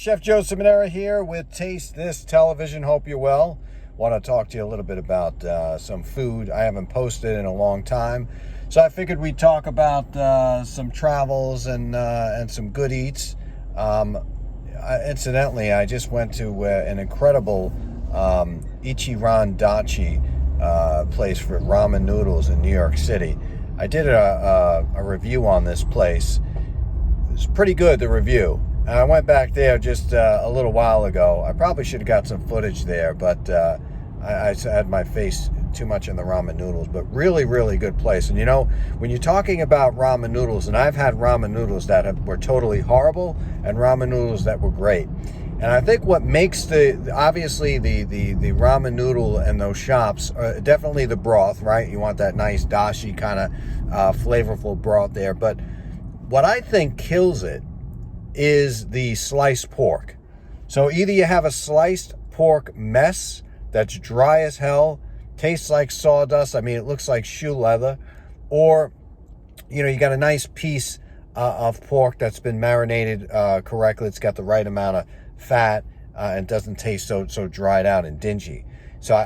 Chef Joe Simonera here with Taste This Television. Hope you're well. Want to talk to you a little bit about some food I haven't posted in a long time. So I figured we'd talk about some travels and some good eats. Incidentally, I just went to an incredible Ichiran Dachi place for ramen noodles in New York City. I did a review on this place. It was pretty good, the review. I went back there just a little while ago. I probably should have got some footage there, but I had my face too much in the ramen noodles. But really, really good place. And you know, when you're talking about ramen noodles, and I've had ramen noodles that were totally horrible and ramen noodles that were great. And I think what makes obviously the ramen noodle and those shops, definitely the broth, right? You want that nice dashi kind of flavorful broth there. But what I think kills it is the sliced pork. So either you have a sliced pork mess that's dry as hell, tastes like sawdust, I mean it looks like shoe leather, or you know, you got a nice piece of pork that's been marinated correctly, it's got the right amount of fat and doesn't taste so dried out and dingy. So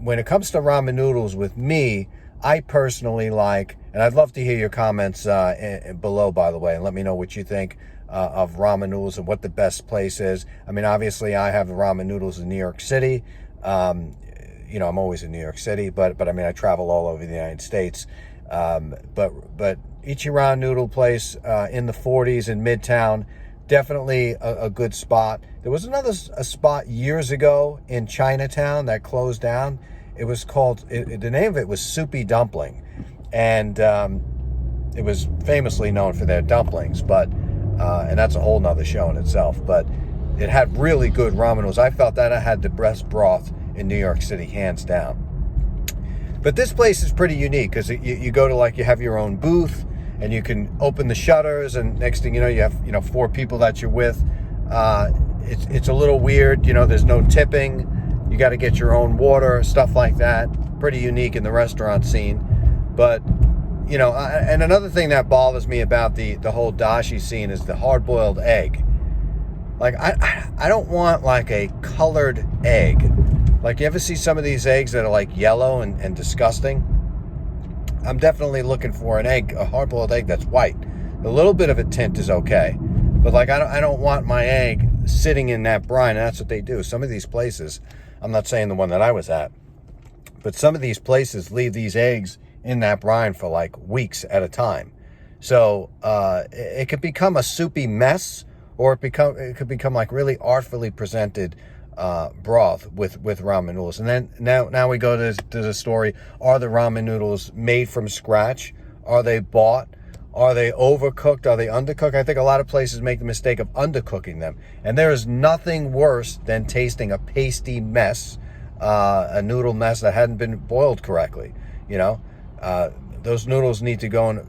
when it comes to ramen noodles with me, I personally like, and I'd love to hear your comments below, by the way, and let me know what you think of ramen noodles and what the best place is. I mean, obviously, I have the ramen noodles in New York City. You know, I'm always in New York City, but I mean, I travel all over the United States. But Ichiran Noodle Place in the 40s in Midtown, definitely a good spot. There was another spot years ago in Chinatown that closed down. It was called, the name of it was Soupy Dumpling, and it was famously known for their dumplings, but and that's a whole nother show in itself. But it had really good ramen noodles. I felt that I had the best broth in New York City, hands down. But this place is pretty unique because you go to, like, you have your own booth and you can open the shutters, and next thing you know, you have, you know, 4 people that you're with. It's a little weird, you know, there's no tipping. You got to get your own water, stuff like that. Pretty unique in the restaurant scene. But, you know, and another thing that bothers me about the whole dashi scene is the hard-boiled egg. Like, I don't want, like, a colored egg. Like, you ever see some of these eggs that are, like, yellow and disgusting? I'm definitely looking for an egg, a hard-boiled egg that's white. A little bit of a tint is okay. But, like, I don't want my egg sitting in that brine, and that's what they do. Some of these places, I'm not saying the one that I was at, but some of these places leave these eggs in that brine for like weeks at a time. So it could become a soupy mess, or it could become like really artfully presented broth with ramen noodles. And then now we go to the story: are the ramen noodles made from scratch? Are they bought? Are they overcooked? Are they undercooked? I think a lot of places make the mistake of undercooking them. And there is nothing worse than tasting a pasty mess, a noodle mess that hadn't been boiled correctly. You know, those noodles need to go in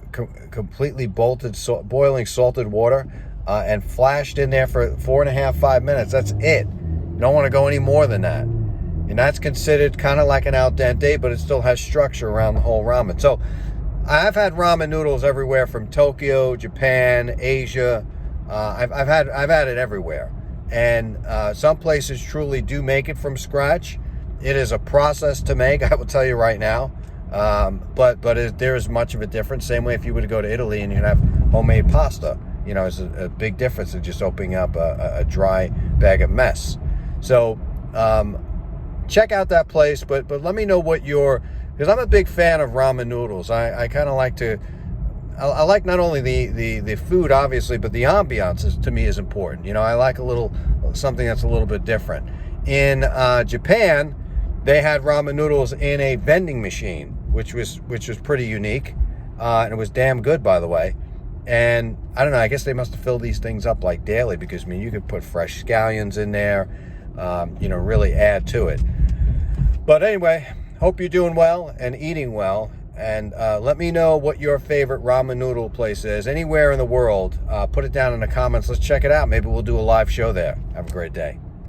completely boiling salted water and flashed in there for 4.5, 5 minutes. That's it. You don't want to go any more than that. And that's considered kind of like an al dente, but it still has structure around the whole ramen. So I've had ramen noodles everywhere from Tokyo, Japan, Asia. I've had it everywhere, and some places truly do make it from scratch. It is a process to make, I will tell you right now. But there is much of a difference. Same way if you were to go to Italy and you have homemade pasta, you know, there's a big difference in just opening up a dry bag of mess. So check out that place, but let me know what because I'm a big fan of ramen noodles. I kind of like I like not only the food, obviously, but the ambiance to me is important. You know, I like something that's a little bit different. In Japan, they had ramen noodles in a vending machine, which was pretty unique, and it was damn good, by the way. And I don't know, I guess they must have filled these things up like daily, because I mean, you could put fresh scallions in there, you know, really add to it. But anyway, hope you're doing well and eating well, and let me know what your favorite ramen noodle place is anywhere in the world. Put it down in the comments. Let's check it out. Maybe we'll do a live show there. Have a great day.